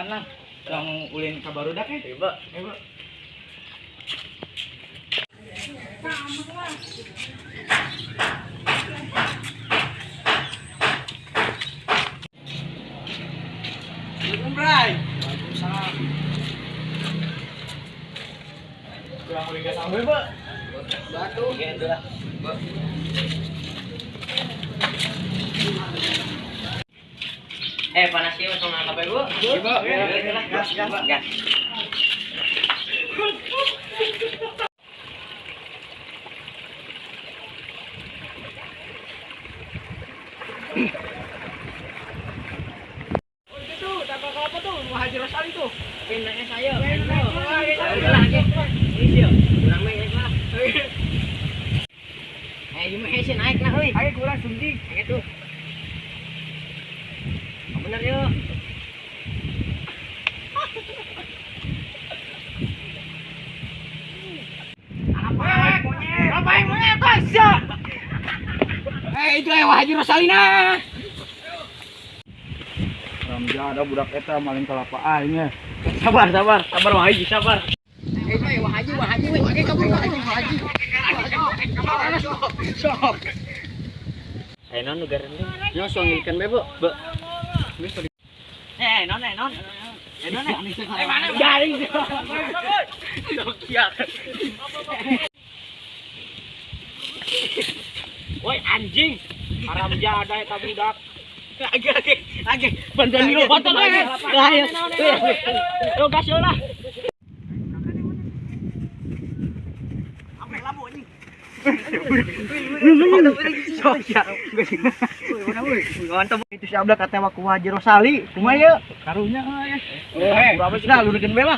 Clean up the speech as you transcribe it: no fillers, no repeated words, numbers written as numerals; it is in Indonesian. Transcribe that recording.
Silakan lah. Yang ulin ka barudak ya. Ibu. Ibu. Assalamualaikum, Bray. Waalaikumsalam. Kurang ulin ka sampai, Bu. Batu. Gitu lah. Panas sih langsung angkat ya, Bu. Ibu, gas. Gas. Itu, tak apa tuh? Muhajir Rosali tuh. Pindahnya saya. Sih naik nah, euy. Ayo kurang suntik. Gitu. Bener yuk. Ngapain monyet, Tasya? Itu Haji Rosalina. Ramja ada budak eta maling kelapa aing. Sabar, Wah Haji, sabar. Wah Haji, pakai kabur Haji. Sok. Non negara ini. Yo suang ikan be, Bu. Non. Mana jaring sih? Nokia. Woi anjing. Haram jada eta budak. Age. Bantuan dulu potong aja. Ayo. Yo gas yo lah. Apa labu anjing? Mantap itu si abda kata waku Haji Rosali. Kumaha ye? Karunya ya. Berapa sih? Nah, lu deukeun bela.